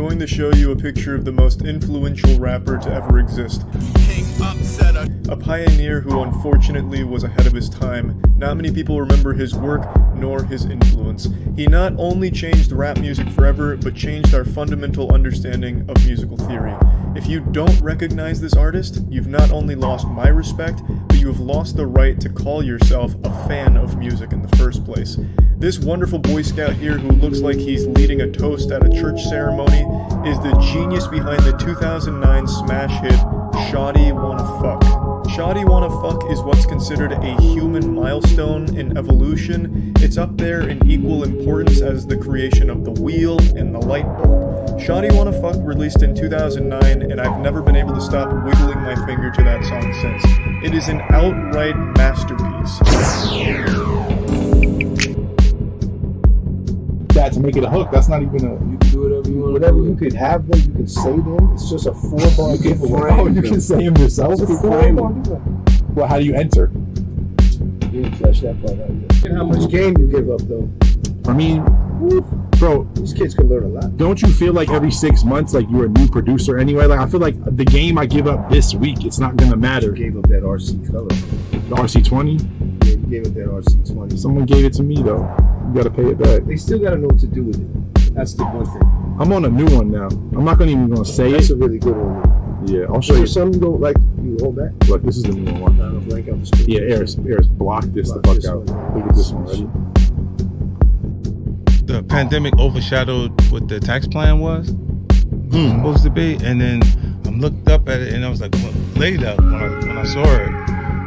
going to show you a picture of the most influential rapper to ever exist. A pioneer who unfortunately was ahead of his time. Not many people remember his work nor his influence. He not only changed rap music forever, but changed our fundamental understanding of musical theory. If you don't recognize this artist, you've not only lost my respect, but you have lost the right to call yourself a fan of music in the first place. This wonderful Boy Scout here who looks like he's leading a toast at a church ceremony is the genius behind the 2009 smash hit, Shawty Wanna Fuck. Shawty Wanna Fuck is what's considered a human milestone in evolution. It's up there in equal importance as the creation of the wheel and the light bulb. Shawty Wanna Fuck released in 2009, and I've never been able to stop wiggling my finger to that song since. It is an outright masterpiece. That to make it a hook, that's not even a. You can do whatever you want. Whatever you could have them, you can say them. It's just a 4-bar giveaway. Oh, you can say them yourself. Well, how do you enter? You didn't flesh that part out yet. And how much game you give up, though? I mean, bro, these kids can learn a lot. Don't you feel like every 6 months, like you're a new producer anyway? Like I feel like the game I give up this week, it's not gonna matter. You gave up that RC color. The RC20? Yeah, you gave up that RC20. Someone gave it to me though. You gotta pay it back. They still gotta know what to do with it. That's the one thing. I'm on a new one now. I'm not even gonna say That's it. a really good one. Yeah, I'll show you. Some you don't like, you hold back. Look, this is the new one. Blank out the screen. Yeah, Eris, block this the fuck out. Look at this one, ready? The pandemic overshadowed what the tax plan was supposed to be, and then I looked up at it and I was like, well, later when I saw it,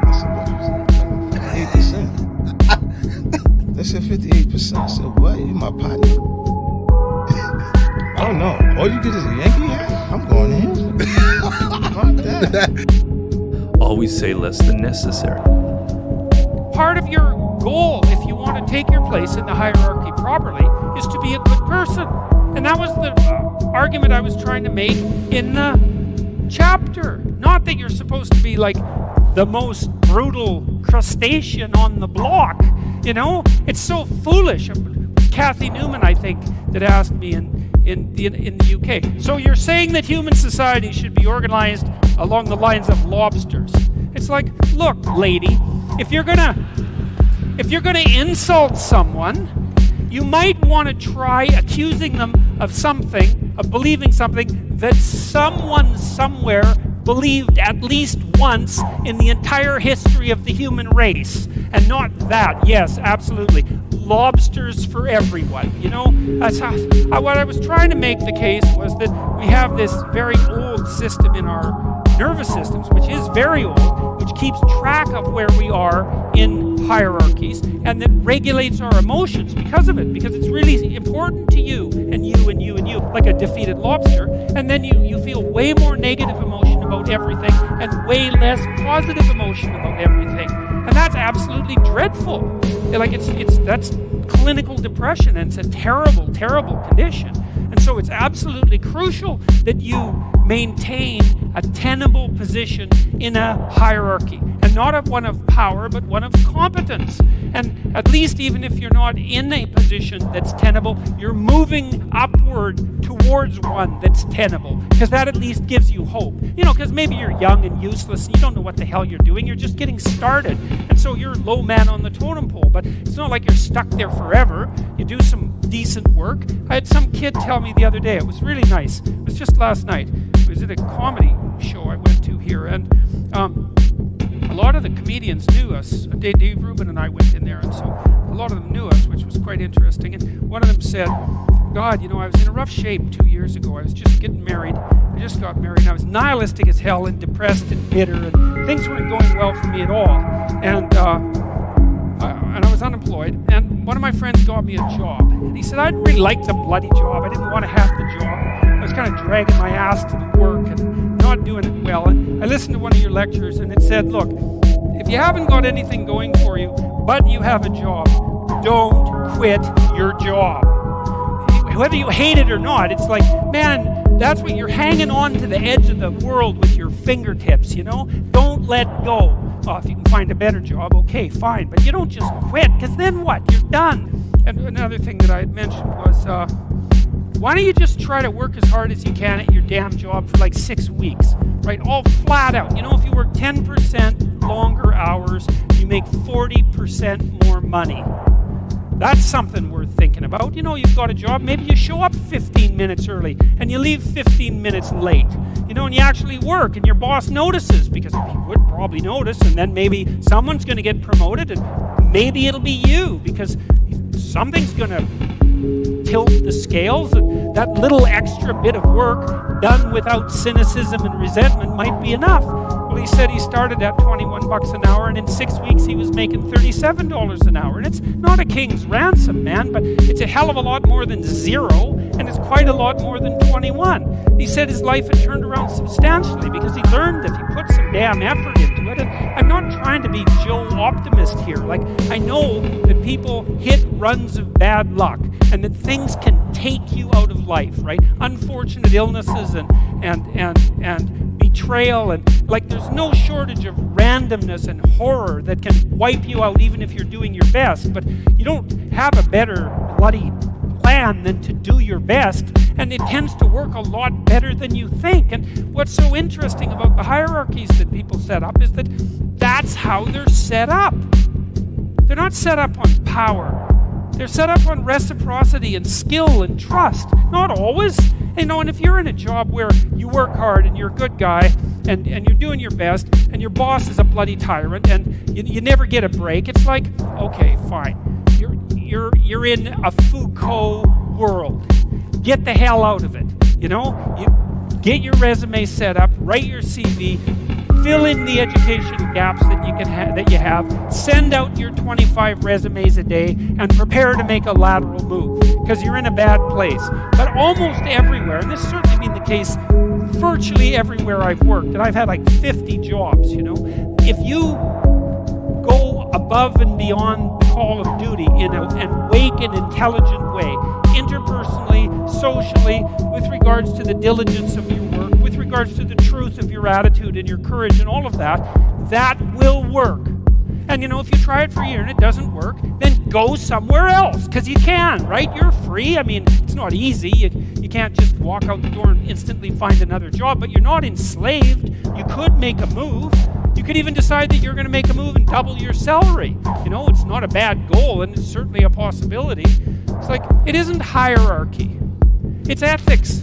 I said, what was it? 58%. They said 58%. I said, what? You my partner? I don't know. All you get is a Yankee hat? I'm going in. Fuck that. Always say less than necessary. Part of your goal, if you want to take your place in the hierarchy properly, is to be a good person. And that was the argument I was trying to make in the chapter. Not that you're supposed to be like the most brutal crustacean on the block. You know, it's so foolish. Kathy Newman, I think, that asked me in the UK. So you're saying that human society should be organized along the lines of lobsters. It's like, look, lady, if you're gonna insult someone, you might want to try accusing them of something, of believing something that someone somewhere believed at least once in the entire history of the human race. And not that. Yes, absolutely. Lobsters for everyone. You know, that's how, what I was trying to make the case was that we have this very old system in our nervous systems, which is very old, which keeps track of where we are in hierarchies, and that regulates our emotions because of it, because it's really important to you, and you, and you, and you, like a defeated lobster, and then you feel way more negative emotion about everything, and way less positive emotion about everything, and that's absolutely dreadful. Like that's clinical depression, and it's a terrible, terrible condition. And so it's absolutely crucial that you maintain a tenable position in a hierarchy, and not one of power, but one of competence. And at least even if you're not in a position that's tenable, you're moving upward towards one that's tenable, because that at least gives you hope. You know, because maybe you're young and useless, and you don't know what the hell you're doing. You're just getting started, and so you're low man on the totem pole. But it's not like you're stuck there forever. You do some decent work. I had some kid tell me the other day, it was really nice. It was just last night. It was at a comedy show I went to here, and a lot of the comedians knew us. Dave Rubin and I went in there, and so a lot of them knew us, which was quite interesting. And one of them said, God, you know, I was in a rough shape 2 years ago. I was just getting married. I just got married, and I was nihilistic as hell and depressed and bitter, and things weren't going well for me at all. And I was unemployed, and one of my friends got me a job. And he said, I didn't really like the bloody job. I didn't want to have the job. I was kind of dragging my ass to the work and not doing it well. And I listened to one of your lectures, and it said, look, if you haven't got anything going for you, but you have a job, don't quit your job. Whether you hate it or not, it's like, man, that's what you're hanging on to the edge of the world with your fingertips, you know? Don't let go. Oh, if you can find a better job, okay, fine. But you don't just quit, because then what? You're done. And another thing that I had mentioned was Why don't you just try to work as hard as you can at your damn job for like 6 weeks, right? All flat out. You know, if you work 10% longer hours, you make 40% more money. That's something worth thinking about. You know, you've got a job, maybe you show up 15 minutes early and you leave 15 minutes late. You know, and you actually work and your boss notices, because he would probably notice, and then maybe someone's going to get promoted and maybe it'll be you, because something's going to tilt the scales. That little extra bit of work done without cynicism and resentment might be enough. Well, he said he started at $21 an hour, and in 6 weeks he was making $37 an hour. And it's not a king's ransom, man, but it's a hell of a lot more than zero, and it's quite a lot more than 21. He said his life had turned around substantially because he learned that he put some damn effort into it. And I'm not trying to be Joe Optimist here. Like, I know that people hit runs of bad luck, and that things can take you out of life, right? Unfortunate illnesses and betrayal, and like there's no shortage of randomness and horror that can wipe you out even if you're doing your best. But you don't have a better bloody plan than to do your best, and it tends to work a lot better than you think. And what's so interesting about the hierarchies that people set up is that that's how they're set up. They're not set up on power. They're set up on reciprocity and skill and trust. Not always. You know, and if you're in a job where you work hard and you're a good guy and you're doing your best and your boss is a bloody tyrant and you never get a break, it's like, okay, fine. You're in a Foucault world. Get the hell out of it. You know, you get your resume set up, write your CV, fill in the educational gaps that you have, send out your 25 resumes a day, and prepare to make a lateral move because you're in a bad place. But almost everywhere, and this has certainly been the case virtually everywhere I've worked, and I've had like 50 jobs, you know, if you go above and beyond the call of duty and wake an intelligent way, interpersonally, socially, with regards to the diligence of your work, with regards to the truth of your attitude and your courage and all of that, that will work. And you know, if you try it for a year and it doesn't work, then go somewhere else, because you can, right? You're free. I mean, it's not easy. You can't just walk out the door and instantly find another job, but you're not enslaved. You could make a move. You could even decide that you're going to make a move and double your salary. You know, it's not a bad goal, and it's certainly a possibility. It's like, it isn't hierarchy. It's ethics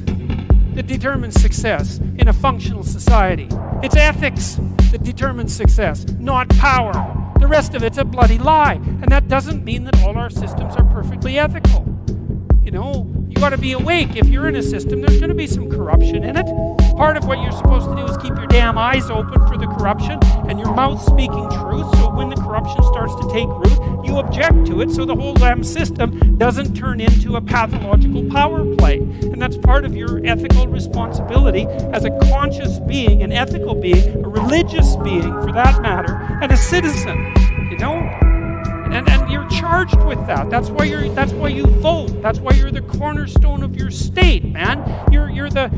that determines success in a functional society. It's ethics that determines success, not power. The rest of it's a bloody lie. And that doesn't mean that all our systems are perfectly ethical. You know, you got to be awake. If you're in a system, there's going to be some corruption in it. Part of what you're supposed to do is keep your damn eyes open for the corruption and your mouth speaking truth, so when the corruption starts to take root, you object to it so the whole damn system doesn't turn into a pathological power play. And that's part of your ethical responsibility as a conscious being, an ethical being, a religious being for that matter, and a citizen, you know? And you're charged with that. That's why you vote. That's why you're the cornerstone of your state, man. You're the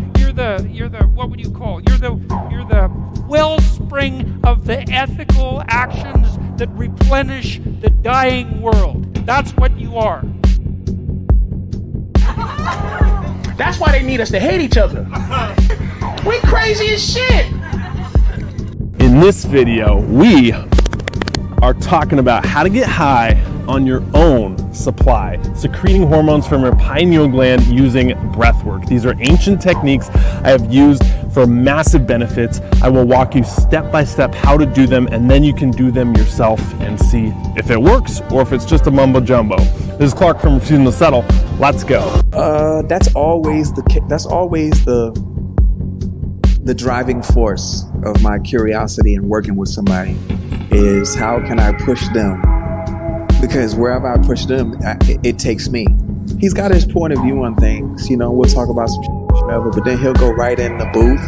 what would you call? You're the wellspring of the ethical actions that replenish the dying world. That's what you are. That's why they need us to hate each other. We crazy as shit. In this video, we are talking about how to get high on your own supply, secreting hormones from your pineal gland using breath work. These are ancient techniques I have used for massive benefits. I will walk you step by step how to do them, and then you can do them yourself and see if it works or if it's just a mumbo jumbo. This is Clark from Refusing to Settle. Let's go. That's always the driving force of my curiosity in working with somebody is how can I push them? Because wherever I push them, it takes me. He's got his point of view on things, you know, we'll talk about some whatever, but then he'll go right in the booth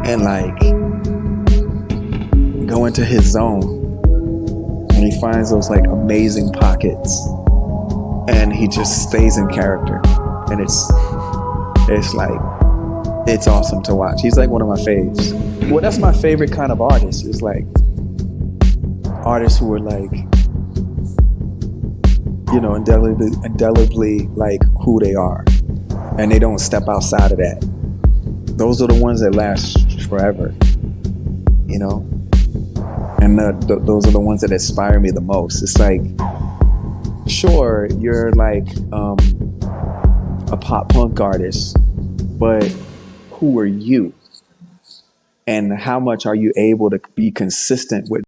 and like go into his zone, and he finds those like amazing pockets, and he just stays in character, and it's awesome to watch. He's like one of my faves. Well, that's my favorite kind of artist, is like artists who are like, you know, indelibly like who they are. and they don't step outside of that. Those are the ones that last forever, you know? And those are the ones that inspire me the most. It's like, sure, you're like a pop punk artist, but who are you? And how much are you able to be consistent with